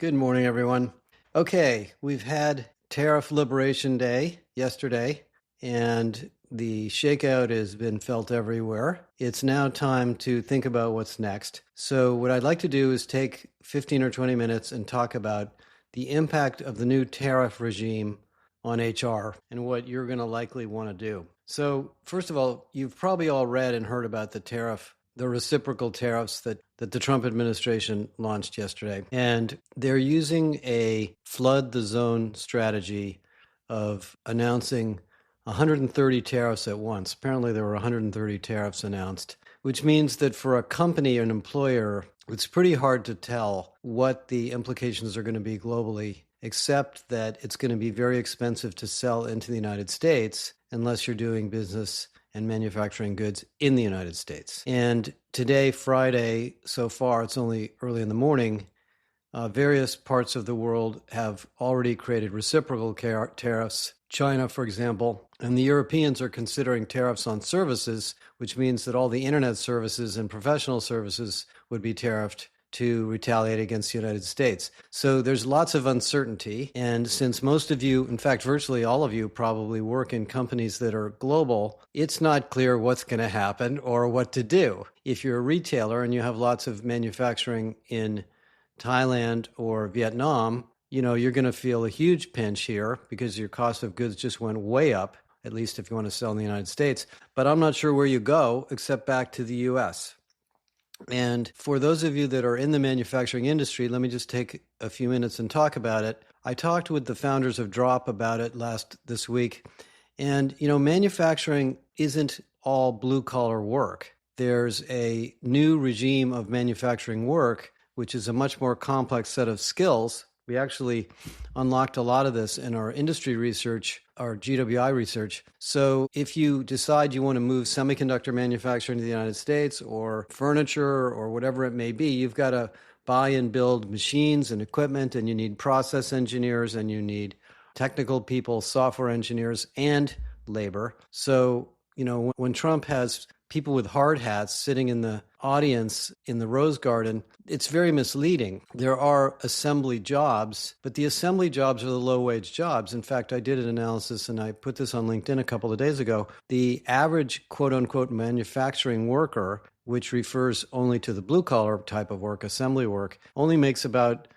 Good morning, everyone. Okay, we've had Tariff Liberation Day yesterday, and the shakeout has been felt everywhere. It's now time to think about what's next. So, what I'd like to do is take 15 or 20 minutes and talk about the impact of the new tariff regime on HR and what you're going to likely want to do. So, first of all, you've probably all read and heard about the reciprocal tariffs that the Trump administration launched yesterday. And they're using a flood the zone strategy of announcing 130 tariffs at once. Apparently, there were 130 tariffs announced, which means that for a company or an employer, it's pretty hard to tell what the implications are going to be globally, except that it's going to be very expensive to sell into the United States unless you're doing business and manufacturing goods in the United States. And today, Friday, so far, it's only early in the morning, various parts of the world have already created reciprocal tariffs. China, for example, and the Europeans are considering tariffs on services, which means that all the internet services and professional services would be tariffed to retaliate against the United States. So there's lots of uncertainty. And since most of you, in fact, virtually all of you probably work in companies that are global, it's not clear what's going to happen or what to do. If you're a retailer and you have lots of manufacturing in Thailand or Vietnam, you're going to feel a huge pinch here because your cost of goods just went way up, at least if you want to sell in the United States. But I'm not sure where you go except back to the US. And for those of you that are in the manufacturing industry, let me just take a few minutes and talk about it. I talked with the founders of Drop about it this week. And, manufacturing isn't all blue collar work. There's a new regime of manufacturing work, which is a much more complex set of skills. We actually unlocked a lot of this in our industry research, our GWI research. So if you decide you want to move semiconductor manufacturing to the United States or furniture or whatever it may be, you've got to buy and build machines and equipment, and you need process engineers, and you need technical people, software engineers, and labor. So, when Trump has people with hard hats sitting in the audience in the Rose Garden, it's very misleading. There are assembly jobs, but the assembly jobs are the low-wage jobs. In fact, I did an analysis, and I put this on LinkedIn a couple of days ago. The average quote-unquote manufacturing worker, which refers only to the blue-collar type of work, assembly work, only makes about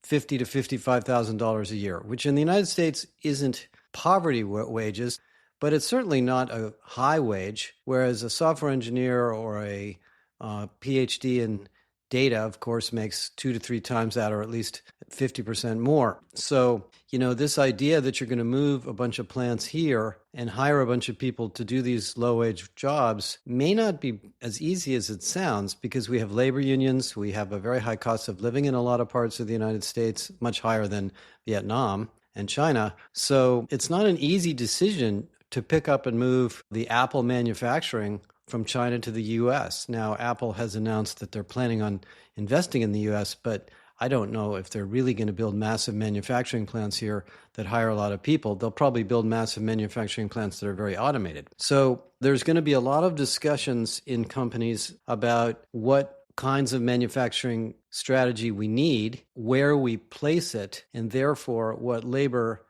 $50,000 to $55,000 a year, which in the United States isn't poverty wages, but it's certainly not a high wage, whereas a software engineer or a PhD in data, of course, makes 2 to 3 times that, or at least 50% more. So, this idea that you're going to move a bunch of plants here and hire a bunch of people to do these low-wage jobs may not be as easy as it sounds, because we have labor unions, we have a very high cost of living in a lot of parts of the United States, much higher than Vietnam and China. So it's not an easy decision to pick up and move the Apple manufacturing from China to the U.S. Now, Apple has announced that they're planning on investing in the U.S., but I don't know if they're really going to build massive manufacturing plants here that hire a lot of people. They'll probably build massive manufacturing plants that are very automated. So there's going to be a lot of discussions in companies about what kinds of manufacturing strategy we need, where we place it, and therefore what labor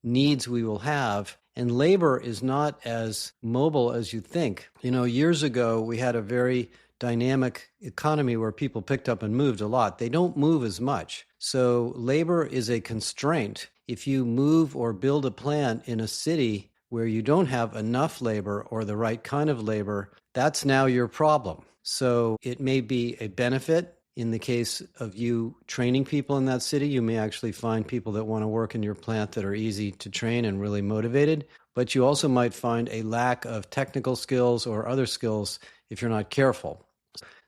needs we will have. And labor is not as mobile as you think. Years ago, we had a very dynamic economy where people picked up and moved a lot. They don't move as much. So labor is a constraint. If you move or build a plant in a city where you don't have enough labor or the right kind of labor, that's now your problem. So it may be a benefit. In the case of you training people in that city, you may actually find people that want to work in your plant that are easy to train and really motivated. But you also might find a lack of technical skills or other skills if you're not careful.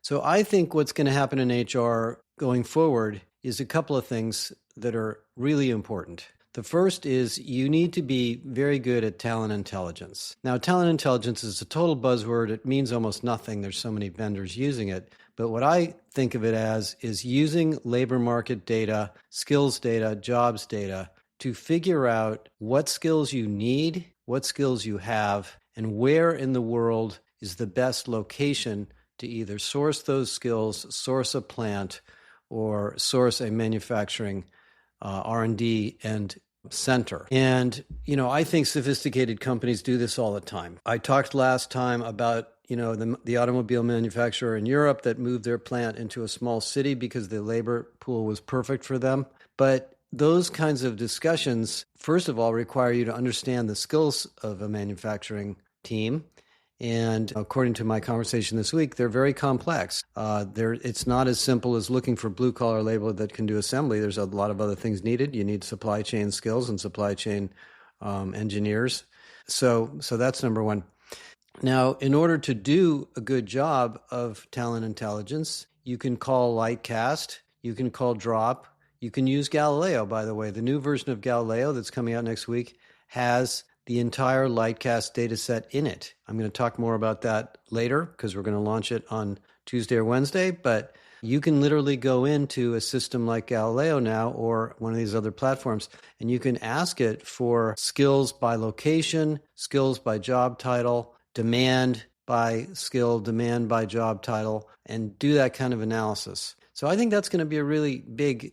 So I think what's going to happen in HR going forward is a couple of things that are really important. The first is you need to be very good at talent intelligence. Now, talent intelligence is a total buzzword. It means almost nothing. There's so many vendors using it. But what I think of it as is using labor market data, skills data, jobs data to figure out what skills you need, what skills you have, and where in the world is the best location to either source those skills, source a plant, or source a manufacturing R&D and center. And, I think sophisticated companies do this all the time. I talked last time about, the automobile manufacturer in Europe that moved their plant into a small city because the labor pool was perfect for them. But those kinds of discussions, first of all, require you to understand the skills of a manufacturing team. And according to my conversation this week, they're very complex. It's not as simple as looking for blue-collar labor that can do assembly. There's a lot of other things needed. You need supply chain skills and supply chain engineers. So that's number one. Now, in order to do a good job of talent intelligence, you can call Lightcast, you can call Drop, you can use Galileo, by the way. The new version of Galileo that's coming out next week has the entire Lightcast data set in it. I'm going to talk more about that later because we're going to launch it on Tuesday or Wednesday, but you can literally go into a system like Galileo now or one of these other platforms, and you can ask it for skills by location, skills by job title, demand by skill, demand by job title, and do that kind of analysis. So I think that's going to be a really big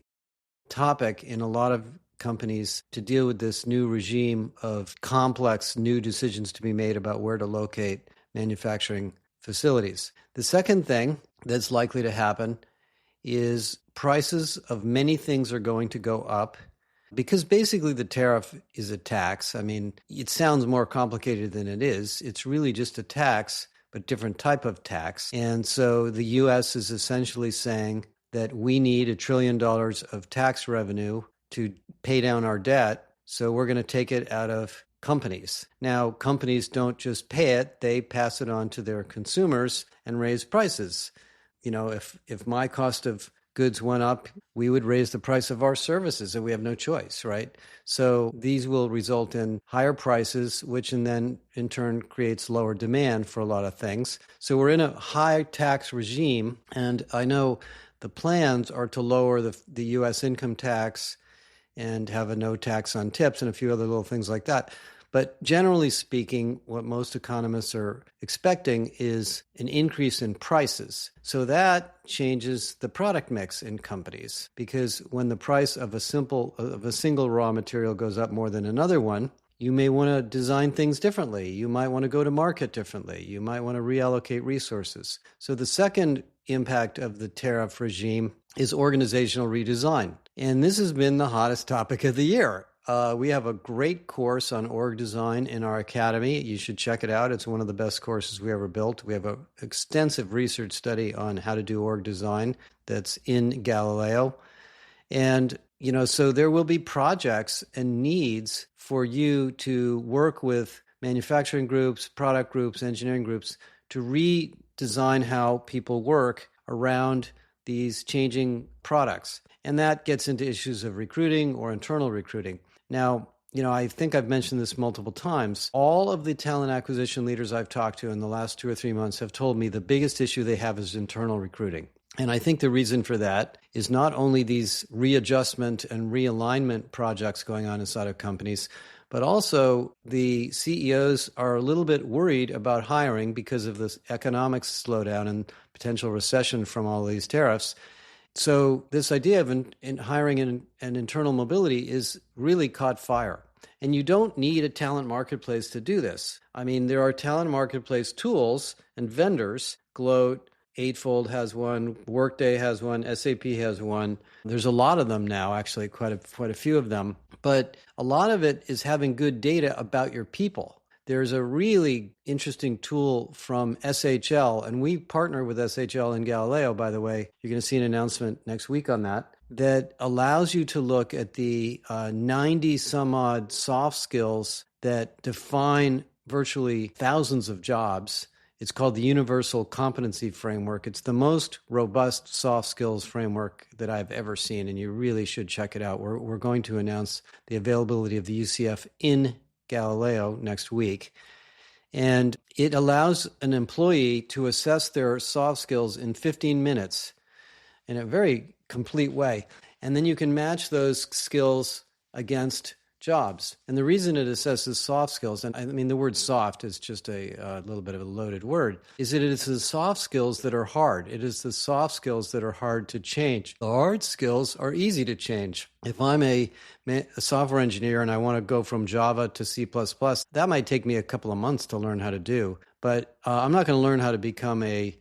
topic in a lot of companies to deal with this new regime of complex new decisions to be made about where to locate manufacturing facilities. The second thing that's likely to happen is prices of many things are going to go up because basically the tariff is a tax. I mean, it sounds more complicated than it is. It's really just a tax, but different type of tax. And so the U.S. is essentially saying that we need $1 trillion of tax revenue to pay down our debt, so we're going to take it out of companies. Now, companies don't just pay it, they pass it on to their consumers and raise prices. If my cost of goods went up, we would raise the price of our services, and we have no choice, right? So these will result in higher prices, which then in turn creates lower demand for a lot of things. So we're in a high tax regime, and I know the plans are to lower the U.S. income tax and have a no tax on tips and a few other little things like that. But generally speaking, what most economists are expecting is an increase in prices. So that changes the product mix in companies, because when the price of a single raw material goes up more than another one, you may want to design things differently. You might want to go to market differently. You might want to reallocate resources. So the second impact of the tariff regime is organizational redesign. And this has been the hottest topic of the year. We have a great course on org design in our academy. You should check it out. It's one of the best courses we ever built. We have an extensive research study on how to do org design that's in Galileo. And, so there will be projects and needs for you to work with manufacturing groups, product groups, engineering groups to redesign how people work around these changing products. And that gets into issues of recruiting or internal recruiting. Now, I think I've mentioned this multiple times. All of the talent acquisition leaders I've talked to in the last 2 or 3 months have told me the biggest issue they have is internal recruiting. And I think the reason for that is not only these readjustment and realignment projects going on inside of companies, but also the CEOs are a little bit worried about hiring because of this economic slowdown and potential recession from all these tariffs. So this idea of hiring and internal mobility is really caught fire. And you don't need a talent marketplace to do this. I mean, there are talent marketplace tools and vendors. Gloat, Eightfold has one, Workday has one, SAP has one. There's a lot of them now, actually, quite a few of them. But a lot of it is having good data about your people. There's a really interesting tool from SHL, and we partner with SHL in Galileo, by the way. You're going to see an announcement next week on that allows you to look at the 90 some odd soft skills that define virtually thousands of jobs. It's called the Universal Competency Framework. It's the most robust soft skills framework that I've ever seen, and you really should check it out. We're going to announce the availability of the UCF in Galileo next week. And it allows an employee to assess their soft skills in 15 minutes in a very complete way. And then you can match those skills against jobs. And the reason it assesses soft skills, and I mean, the word soft is just a little bit of a loaded word, is that it is the soft skills that are hard. It is the soft skills that are hard to change. The hard skills are easy to change. If I'm a software engineer and I want to go from Java to C++, that might take me a couple of months to learn how to do. But I'm not going to learn how to become a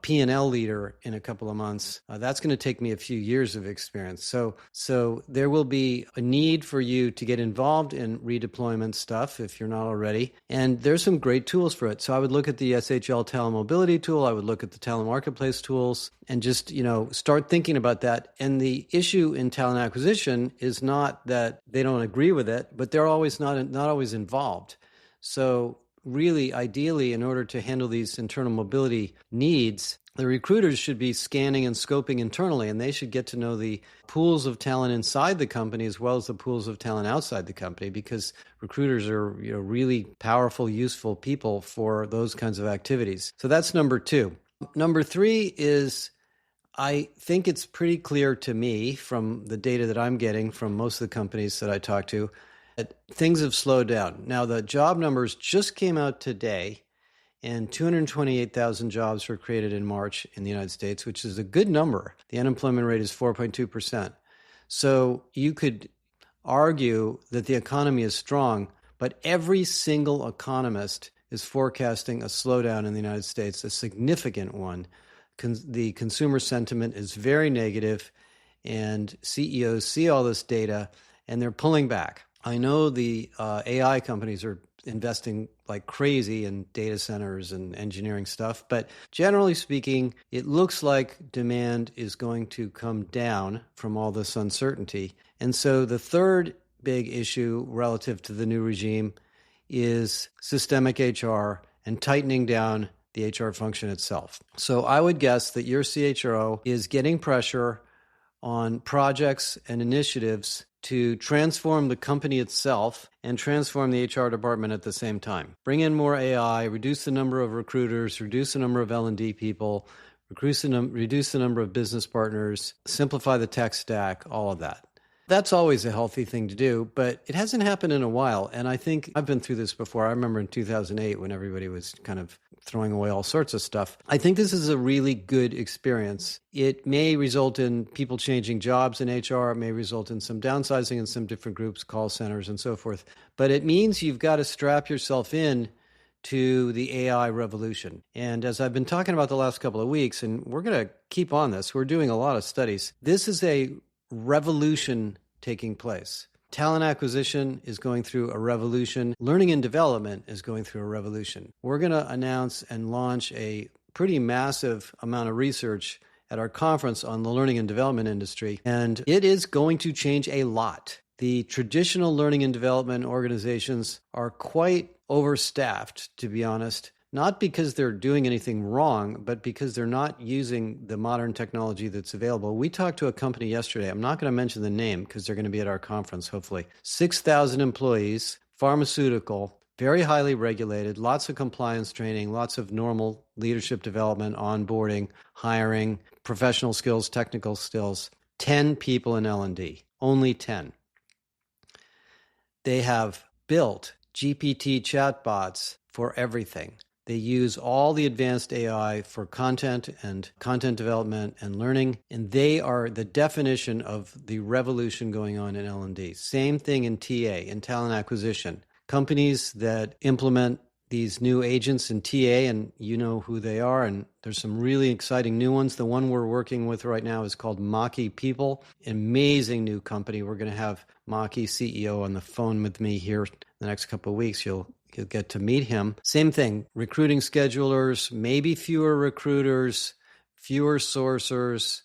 P&L leader in a couple of months. That's going to take me a few years of experience. So there will be a need for you to get involved in redeployment stuff if you're not already. And there's some great tools for it. So I would look at the SHL telemobility tool. I would look at the telemarketplace tools and just, start thinking about that. And the issue in talent acquisition is not that they don't agree with it, but they're always not always involved. So really, ideally, in order to handle these internal mobility needs, the recruiters should be scanning and scoping internally, and they should get to know the pools of talent inside the company as well as the pools of talent outside the company, because recruiters are really powerful, useful people for those kinds of activities. So that's number 2. Number 3 is, I think it's pretty clear to me from the data that I'm getting from most of the companies that I talk to, things have slowed down. Now, the job numbers just came out today, and 228,000 jobs were created in March in the United States, which is a good number. The unemployment rate is 4.2%. So you could argue that the economy is strong, but every single economist is forecasting a slowdown in the United States, a significant one. The consumer sentiment is very negative, and CEOs see all this data, and they're pulling back. I know the AI companies are investing like crazy in data centers and engineering stuff, but generally speaking, it looks like demand is going to come down from all this uncertainty. And so the third big issue relative to the new regime is systemic HR and tightening down the HR function itself. So I would guess that your CHRO is getting pressure on projects and initiatives to transform the company itself and transform the HR department at the same time. Bring in more AI, reduce the number of recruiters, reduce the number of L&D people, reduce the number of business partners, simplify the tech stack, all of that. That's always a healthy thing to do, but it hasn't happened in a while. And I think I've been through this before. I remember in 2008 when everybody was kind of throwing away all sorts of stuff. I think this is a really good experience. It may result in people changing jobs in HR. It may result in some downsizing in some different groups, call centers, and so forth. But it means you've got to strap yourself in to the AI revolution. And as I've been talking about the last couple of weeks, and we're going to keep on this, we're doing a lot of studies. This is a revolution taking place. Talent acquisition is going through a revolution. Learning and development is going through a revolution. We're going to announce and launch a pretty massive amount of research at our conference on the learning and development industry, and it is going to change a lot. The traditional learning and development organizations are quite overstaffed, to be honest. Not because they're doing anything wrong, but because they're not using the modern technology that's available. We talked to a company yesterday. I'm not going to mention the name because they're going to be at our conference, hopefully. 6,000 employees, pharmaceutical, very highly regulated, lots of compliance training, lots of normal leadership development, onboarding, hiring, professional skills, technical skills. 10 people in L&D, only 10. They have built GPT chatbots for everything. They use all the advanced AI for content and content development and learning, and they are the definition of the revolution going on in L&D. Same thing in TA, in talent acquisition. Companies that implement these new agents in TA, and you know who they are, and there's some really exciting new ones. The one we're working with right now is called Maki People, amazing new company. We're going to have Maki CEO on the phone with me here the next couple of weeks. You'll get to meet him. Same thing, recruiting schedulers, maybe fewer recruiters, fewer sourcers,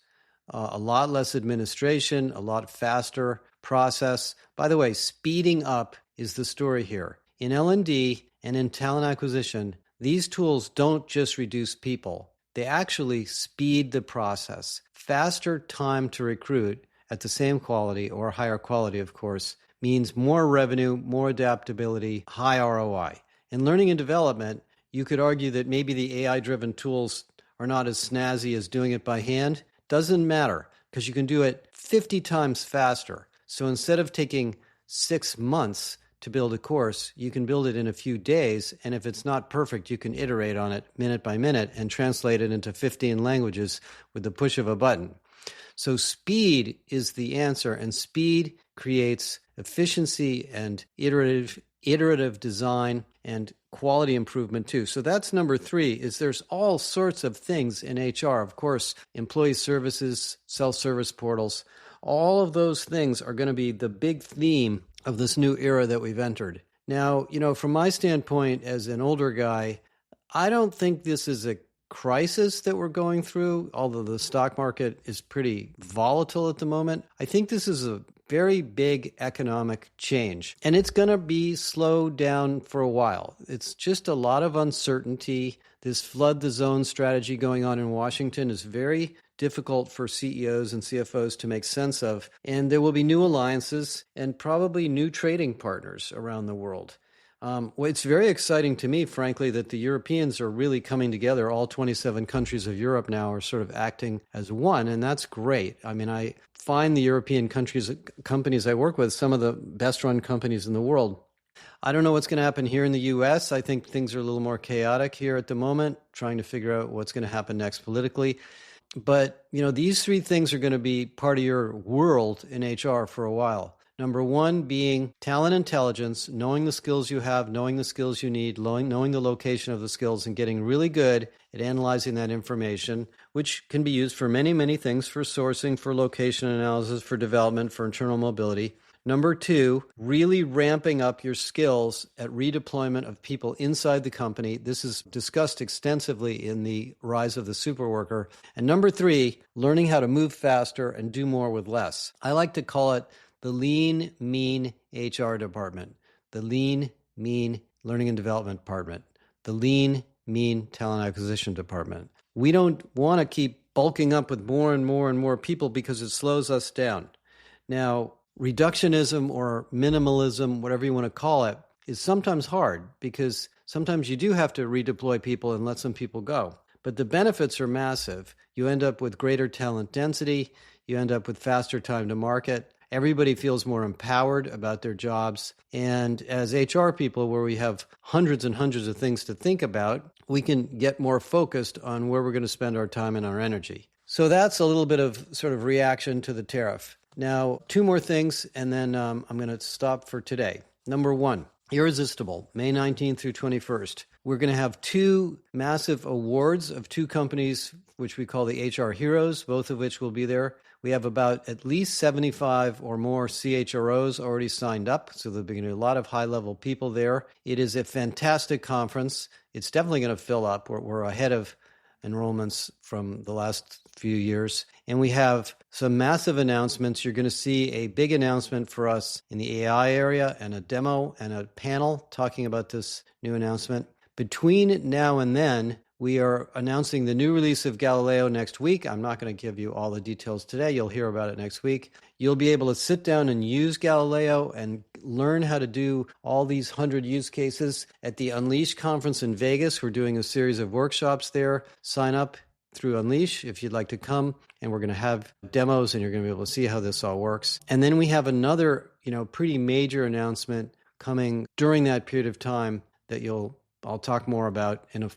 a lot less administration, a lot faster process. By the way, speeding up is the story here. In L&D and in talent acquisition, these tools don't just reduce people. They actually speed the process. Faster time to recruit at the same quality or higher quality, of course, means more revenue, more adaptability, high ROI. In learning and development, you could argue that maybe the AI-driven tools are not as snazzy as doing it by hand. Doesn't matter, because you can do it 50 times faster. So instead of taking 6 months to build a course, you can build it in a few days. And if it's not perfect, you can iterate on it minute by minute and translate it into 15 languages with the push of a button. So speed is the answer, and speed creates efficiency and iterative design and quality improvement too. So that's number 3, is there's all sorts of things in HR. Of course, employee services, self-service portals, all of those things are going to be the big theme of this new era that we've entered. Now, from my standpoint as an older guy, I don't think this is a crisis that we're going through, although the stock market is pretty volatile at the moment. I think this is a very big economic change, and it's going to be slowed down for a while. It's just a lot of uncertainty. This flood the zone strategy going on in Washington is very difficult for CEOs and CFOs to make sense of, and there will be new alliances and probably new trading partners around the world. Well, it's very exciting to me, frankly, that the Europeans are really coming together. All 27 countries of Europe now are sort of acting as one, and that's great. I mean, I find the European companies I work with some of the best-run companies in the world. I don't know what's going to happen here in the U.S. I think things are a little more chaotic here at the moment, trying to figure out what's going to happen next politically. But, these 3 things are going to be part of your world in HR for a while. Number 1 being talent intelligence, knowing the skills you have, knowing the skills you need, knowing the location of the skills, and getting really good at analyzing that information, which can be used for many, many things, for sourcing, for location analysis, for development, for internal mobility. Number 2, really ramping up your skills at redeployment of people inside the company. This is discussed extensively in the Rise of the Superworker. And number 3, learning how to move faster and do more with less. I like to call it the lean, mean HR department, the lean, mean learning and development department, the lean, mean talent acquisition department. We don't want to keep bulking up with more and more and more people because it slows us down. Now, reductionism or minimalism, whatever you want to call it, is sometimes hard because sometimes you do have to redeploy people and let some people go. But the benefits are massive. You end up with greater talent density. You end up with faster time to market. Everybody feels more empowered about their jobs. And as HR people, where we have hundreds and hundreds of things to think about, we can get more focused on where we're going to spend our time and our energy. So that's a little bit of sort of reaction to the tariff. Now, 2 more things, and then I'm going to stop for today. Number 1, Irresistible, May 19th through 21st. We're going to have 2 massive awards of 2 companies, which we call the HR Heroes, both of which will be there. We have about at least 75 or more CHROs already signed up, so there'll be a lot of high-level people there. It is a fantastic conference. It's definitely going to fill up. We're ahead of enrollments from the last few years. And we have some massive announcements. You're going to see a big announcement for us in the AI area and a demo and a panel talking about this new announcement. Between now and then, we are announcing the new release of Galileo next week. I'm not going to give you all the details today. You'll hear about it next week. You'll be able to sit down and use Galileo and learn how to do all these 100 use cases at the Unleash conference in Vegas. We're doing a series of workshops there. Sign up through Unleash if you'd like to come, and we're going to have demos and you're going to be able to see how this all works. And then we have another, pretty major announcement coming during that period of time that I'll talk more about in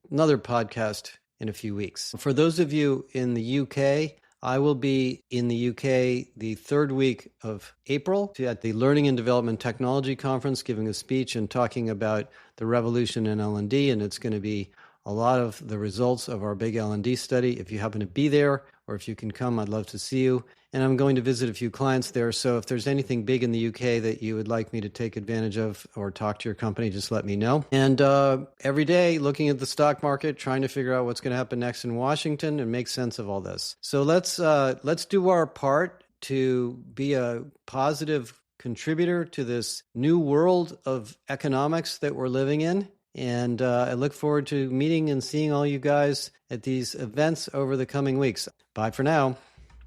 another podcast in a few weeks. For those of you in the UK, I will be in the UK the 3rd week of April at the Learning and Development Technology Conference, giving a speech and talking about the revolution in L&D, and it's going to be a lot of the results of our big L&D study. If you happen to be there or if you can come, I'd love to see you. And I'm going to visit a few clients there. So if there's anything big in the UK that you would like me to take advantage of or talk to your company, just let me know. And every day looking at the stock market, trying to figure out what's going to happen next in Washington and make sense of all this. So let's do our part to be a positive contributor to this new world of economics that we're living in. And I look forward to meeting and seeing all you guys at these events over the coming weeks. Bye for now.